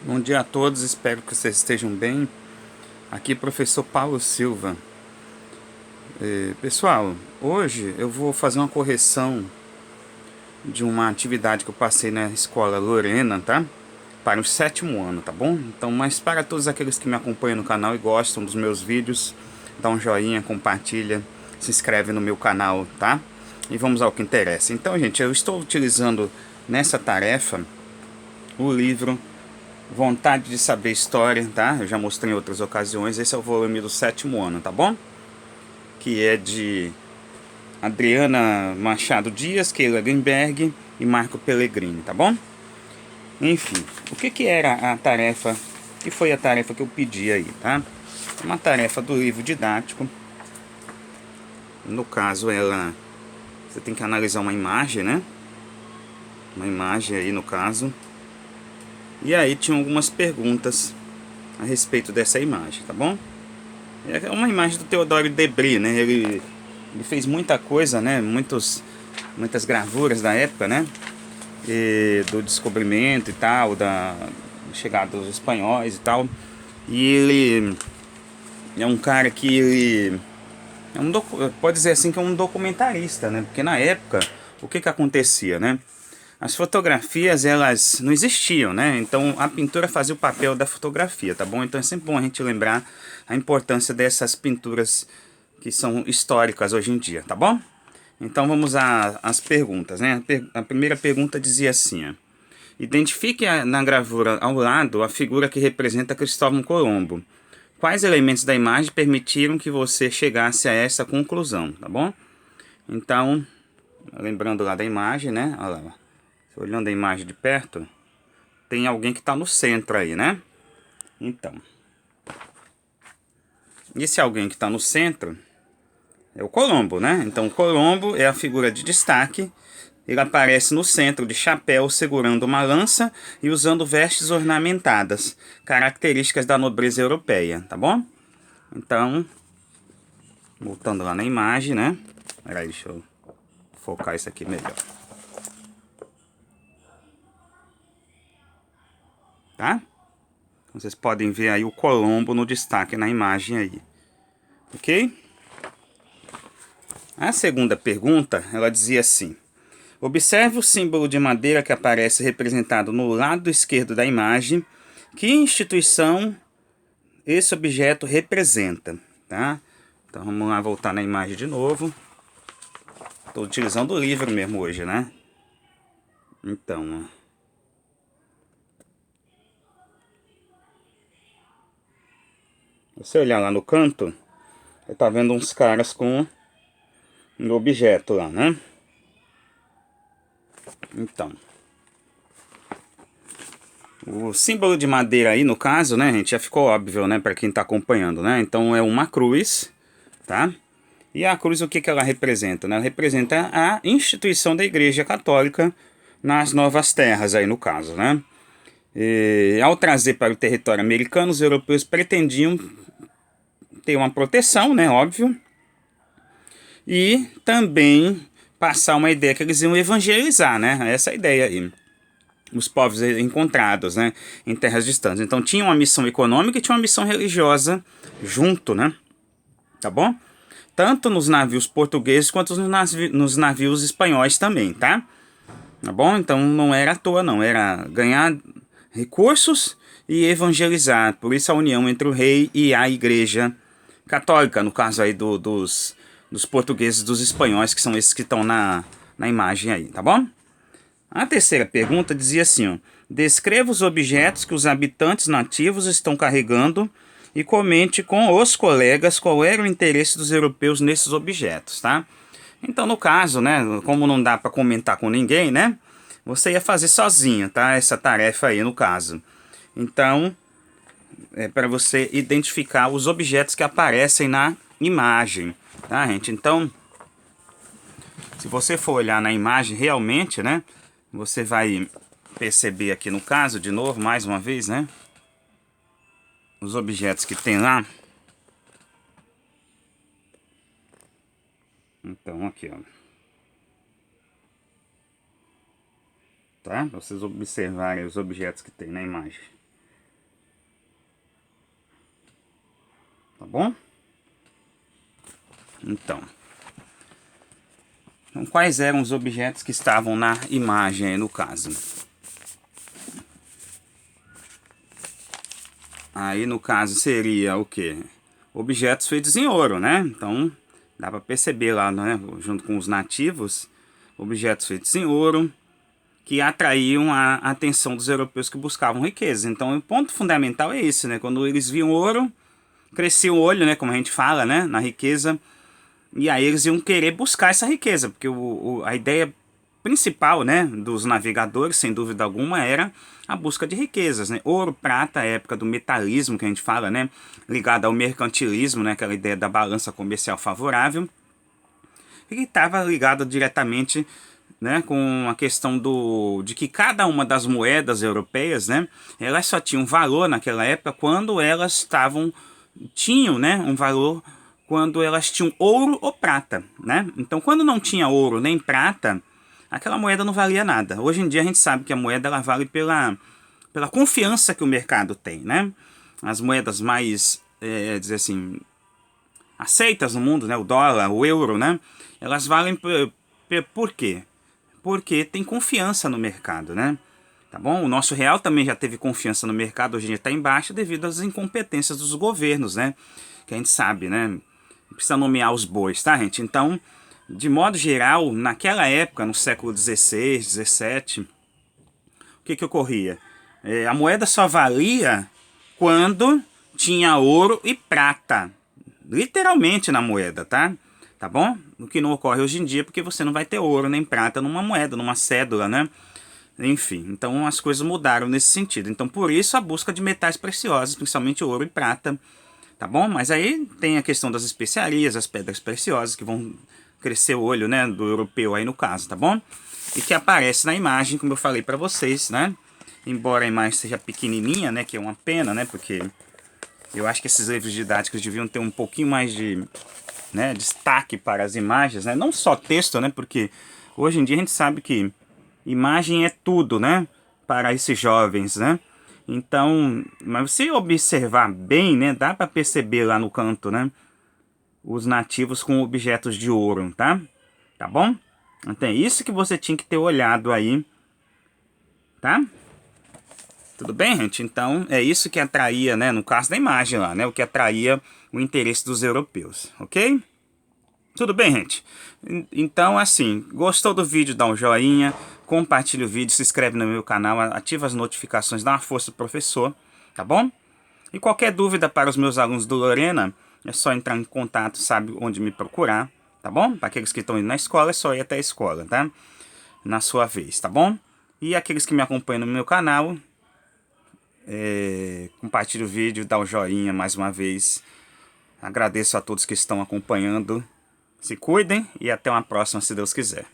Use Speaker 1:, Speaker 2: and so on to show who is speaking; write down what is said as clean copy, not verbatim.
Speaker 1: Bom dia a todos, espero que vocês estejam bem. Aqui professor Paulo Silva. Pessoal, hoje eu vou fazer uma correção de uma atividade que eu passei na escola Lorena, tá? Para o sétimo ano, tá bom? Então, mas para todos aqueles que me acompanham no canal e gostam dos meus vídeos, dá um joinha, compartilha, se inscreve no meu canal, tá? E vamos ao que interessa. Então, gente, eu estou utilizando nessa tarefa o livro Vontade de Saber História, tá? Eu já mostrei em outras ocasiões. Esse é o volume do sétimo ano, tá bom? Que é de Adriana Machado Dias, Keila Greenberg e Marco Pellegrini, tá bom? Enfim, o que era a tarefa, que foi a tarefa que eu pedi aí, tá? Uma tarefa do livro didático. No caso, você tem que analisar uma imagem, né? Uma imagem aí, no caso. E aí tinha algumas perguntas a respeito dessa imagem, tá bom? É uma imagem do Theodore Debris, né? Ele fez muita coisa, né? Muitas gravuras da época, né? Do descobrimento e tal, da chegada dos espanhóis e tal. E ele é um cara que pode dizer assim que é um documentarista, né? Porque na época, o que acontecia, né? As fotografias, elas não existiam, né? Então a pintura fazia o papel da fotografia, tá bom? Então é sempre bom a gente lembrar a importância dessas pinturas que são históricas hoje em dia, tá bom? Então vamos às perguntas, né? A primeira pergunta dizia assim, ó: identifique na gravura ao lado a figura que representa Cristóvão Colombo. Quais elementos da imagem permitiram que você chegasse a essa conclusão, tá bom? Então, lembrando lá da imagem, né? Olha lá, olhando a imagem de perto, tem alguém que está no centro aí, né? Então, esse alguém que está no centro é o Colombo, né? Então, o Colombo é a figura de destaque. Ele aparece no centro de chapéu, segurando uma lança e usando vestes ornamentadas, características da nobreza europeia, tá bom? Então, voltando lá na imagem, né? Peraí, deixa eu focar isso aqui melhor. Tá? Vocês podem ver aí o Colombo no destaque na imagem aí. Ok? A segunda pergunta, ela dizia assim: observe o símbolo de madeira que aparece representado no lado esquerdo da imagem. Que instituição esse objeto representa, tá? Então vamos lá voltar na imagem de novo. Estou utilizando o livro mesmo hoje, né? Então, você olhar lá no canto, você tá vendo uns caras com um objeto lá, né? Então, o símbolo de madeira aí, no caso, né, gente, já ficou óbvio, né, para quem tá acompanhando, né? Então é uma cruz, tá? E a cruz, o que ela representa, né? Ela representa a instituição da Igreja Católica nas Novas Terras aí, no caso, né? E, ao trazer para o território americano, os europeus pretendiam ter uma proteção, né, óbvio, e também passar uma ideia que eles iam evangelizar, né? Essa ideia aí. Os povos encontrados, né, em terras distantes. Então tinha uma missão econômica e tinha uma missão religiosa junto, né? Tá bom? Tanto nos navios portugueses quanto nos navios espanhóis também, tá? Tá bom? Então não era à toa, não. Era ganhar recursos e evangelizar. Por isso a união entre o rei e a igreja católica, no caso aí dos portugueses e dos espanhóis, que são esses que estão na imagem aí, tá bom? A terceira pergunta dizia assim, ó: descreva os objetos que os habitantes nativos estão carregando e comente com os colegas qual era o interesse dos europeus nesses objetos, tá? Então, no caso, né, como não dá para comentar com ninguém, né, você ia fazer sozinho, tá? Essa tarefa aí, no caso. Então, é para você identificar os objetos que aparecem na imagem, tá, gente? Então, se você for olhar na imagem realmente, né, você vai perceber aqui no caso, de novo, mais uma vez, né, os objetos que tem lá. Então, aqui, ó. Tá? Pra vocês observarem os objetos que tem na imagem. tá bom? Então, quais eram os objetos que estavam na imagem aí, no caso? Aí no caso seria o que? Objetos feitos em ouro, né? Então dá para perceber lá, né? Junto com os nativos, objetos feitos em ouro que atraíam a atenção dos europeus que buscavam riqueza. Então o ponto fundamental é esse, né? Quando eles viam ouro, crescia o olho, né? Como a gente fala, né? Na riqueza. E aí eles iam querer buscar essa riqueza, porque a ideia principal, né, dos navegadores, sem dúvida alguma, era a busca de riquezas, né? Ouro, prata, a época do metalismo que a gente fala, né, ligado ao mercantilismo, né, aquela ideia da balança comercial favorável, e estava ligado diretamente, né, com a questão de que cada uma das moedas europeias, né, elas só tinham valor naquela época quando elas tinham, né, um valor quando elas tinham ouro ou prata, né? Então, quando não tinha ouro nem prata, aquela moeda não valia nada. Hoje em dia a gente sabe que a moeda ela vale pela confiança que o mercado tem, né? As moedas mais, dizer assim, aceitas no mundo, né? O dólar, o euro, né? Elas valem por quê? Porque tem confiança no mercado, né? Tá bom? O nosso real também já teve confiança no mercado, hoje em dia está em baixa devido às incompetências dos governos, né? Que a gente sabe, né? Precisa nomear os bois, tá, gente? Então, de modo geral, naquela época, no século XVI, XVII, o que ocorria? A moeda só valia quando tinha ouro e prata. Literalmente na moeda, tá? Tá bom? O que não ocorre hoje em dia, porque você não vai ter ouro nem prata numa moeda, numa cédula, né? Enfim, então as coisas mudaram nesse sentido. Então, por isso, a busca de metais preciosos, principalmente ouro e prata, tá bom? Mas aí tem a questão das especiarias, as pedras preciosas, que vão crescer o olho, né, do europeu aí no caso, tá bom? E que aparece na imagem, como eu falei para vocês, né? Embora a imagem seja pequenininha, né, que é uma pena, né, porque eu acho que esses livros didáticos deviam ter um pouquinho mais de, né, destaque para as imagens, né? Não só texto, né, porque hoje em dia a gente sabe que imagem é tudo, né, para esses jovens, né? Então, mas se observar bem, né, dá para perceber lá no canto, né, os nativos com objetos de ouro, tá? Tá bom? Então é isso que você tinha que ter olhado aí, tá? Tudo bem, gente? Então é isso que atraía, né, no caso da imagem lá, né, o que atraía o interesse dos europeus, ok? Tudo bem, gente? Então, assim, gostou do vídeo, dá um joinha, compartilha o vídeo, se inscreve no meu canal, ativa as notificações, dá uma força pro professor, tá bom? E qualquer dúvida para os meus alunos do Lorena, é só entrar em contato, sabe onde me procurar, tá bom? Para aqueles que estão indo na escola, é só ir até a escola, tá? Na sua vez, tá bom? E aqueles que me acompanham no meu canal, compartilha o vídeo, dá um joinha mais uma vez. Agradeço a todos que estão acompanhando. Se cuidem e até uma próxima, se Deus quiser.